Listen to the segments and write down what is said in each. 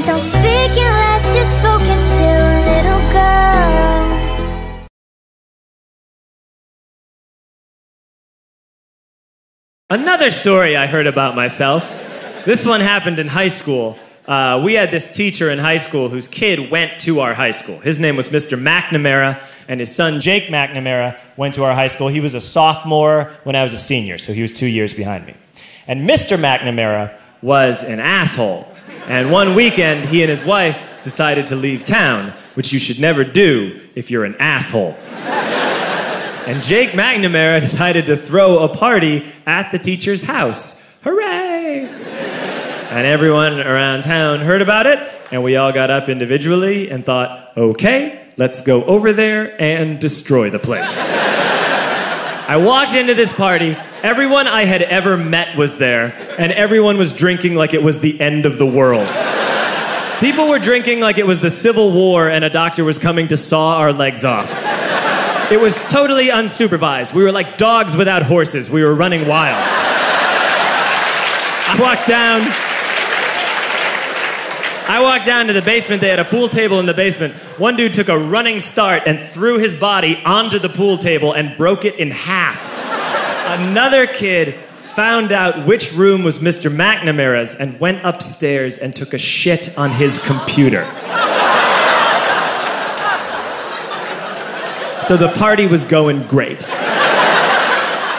Don't speak unless you're spoken to, little girl. Another story I heard about myself. This one happened in high school. We had this teacher in high school whose kid went to our high school. His name was Mr. McNamara, and his son Jake McNamara went to our high school. He was a sophomore when I was a senior, so he was 2 years behind me. And Mr. McNamara was an asshole. And one weekend, he and his wife decided to leave town, which you should never do if you're an asshole. And Jake McNamara decided to throw a party at the teacher's house. Hooray! And everyone around town heard about it, and we all got up individually and thought, okay, let's go over there and destroy the place. I walked into this party, everyone I had ever met was there, and everyone was drinking like it was the end of the world. People were drinking like it was the Civil War and a doctor was coming to saw our legs off. It was totally unsupervised. We were like dogs without horses. We were running wild. I walked down to the basement. They had a pool table in the basement. One dude took a running start and threw his body onto the pool table and broke it in half. Another kid found out which room was Mr. McNamara's and went upstairs and took a shit on his computer. So the party was going great.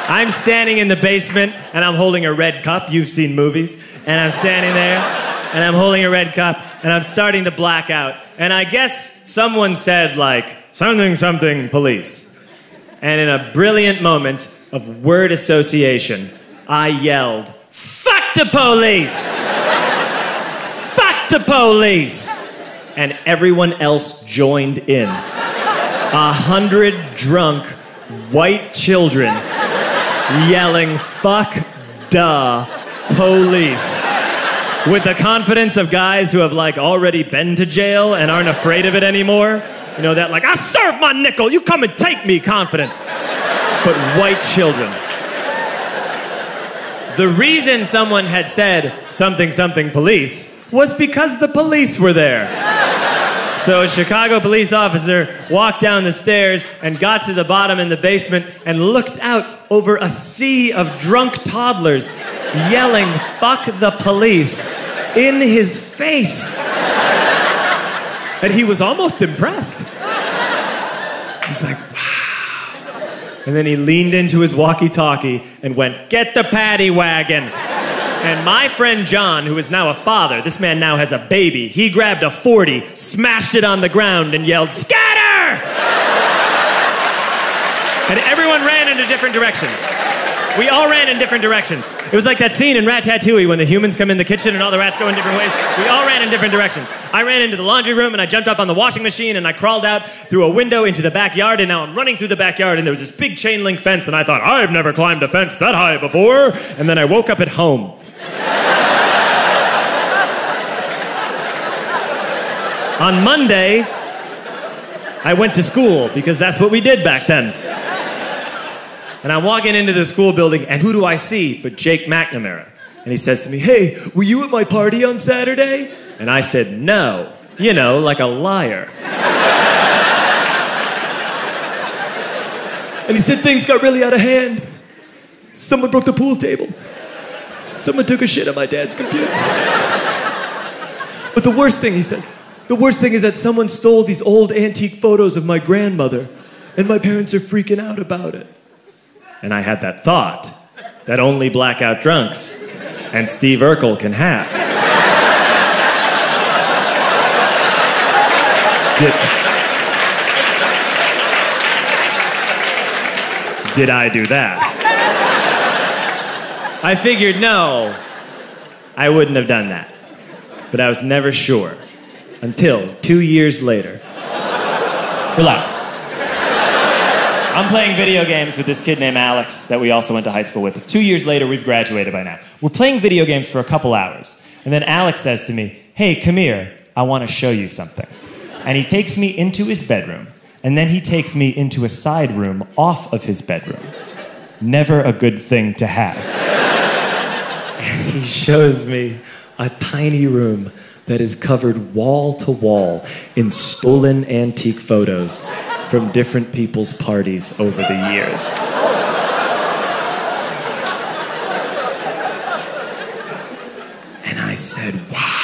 I'm standing in the basement and I'm holding a red cup. You've seen movies. And I'm standing there and I'm holding a red cup and I'm starting to black out. And I guess someone said like, something, something, police. And in a brilliant moment of word association, I yelled, fuck the police! Fuck the police! And everyone else joined in. 100 drunk white children yelling, fuck the police. With the confidence of guys who have like already been to jail and aren't afraid of it anymore. You know, that like, I serve my nickel, you come and take me confidence. But white children. The reason someone had said something, something, police was because the police were there. So a Chicago police officer walked down the stairs and got to the bottom in the basement and looked out over a sea of drunk toddlers yelling, fuck the police, in his face. And he was almost impressed. He was like, wow. And then he leaned into his walkie-talkie and went, get the paddy wagon. And my friend John, who is now a father, this man now has a baby, he grabbed a 40, smashed it on the ground, and yelled, scatter! And everyone ran in a different direction. We all ran in different directions. It was like that scene in Ratatouille when the humans come in the kitchen and all the rats go in different ways. We all ran in different directions. I ran into the laundry room and I jumped up on the washing machine and I crawled out through a window into the backyard, and now I'm running through the backyard and there was this big chain link fence and I thought, I've never climbed a fence that high before. And then I woke up at home. On Monday, I went to school because that's what we did back then. And I'm walking into the school building, and who do I see but Jake McNamara? And he says to me, hey, were you at my party on Saturday? And I said, no. You know, like a liar. And he said, things got really out of hand. Someone broke the pool table. Someone took a shit on my dad's computer. But the worst thing, he says, the worst thing is that someone stole these old antique photos of my grandmother, and my parents are freaking out about it. And I had that thought that only blackout drunks and Steve Urkel can have. Did I do that? I figured, no, I wouldn't have done that. But I was never sure until 2 years later. Relax. I'm playing video games with this kid named Alex that we also went to high school with. 2 years later, we've graduated by now. We're playing video games for a couple hours. And then Alex says to me, hey, come here, I want to show you something. And he takes me into his bedroom. And then he takes me into a side room off of his bedroom. Never a good thing to have. And he shows me a tiny room that is covered wall to wall in stolen antique photos from different people's parties over the years. And I said, why?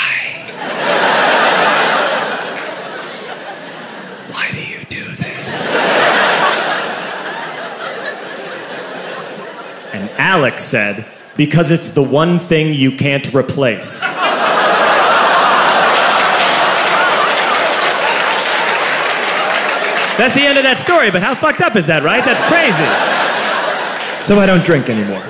Why do you do this? And Alex said, because it's the one thing you can't replace. That's the end of that story, but how fucked up is that, right? That's crazy. So I don't drink anymore.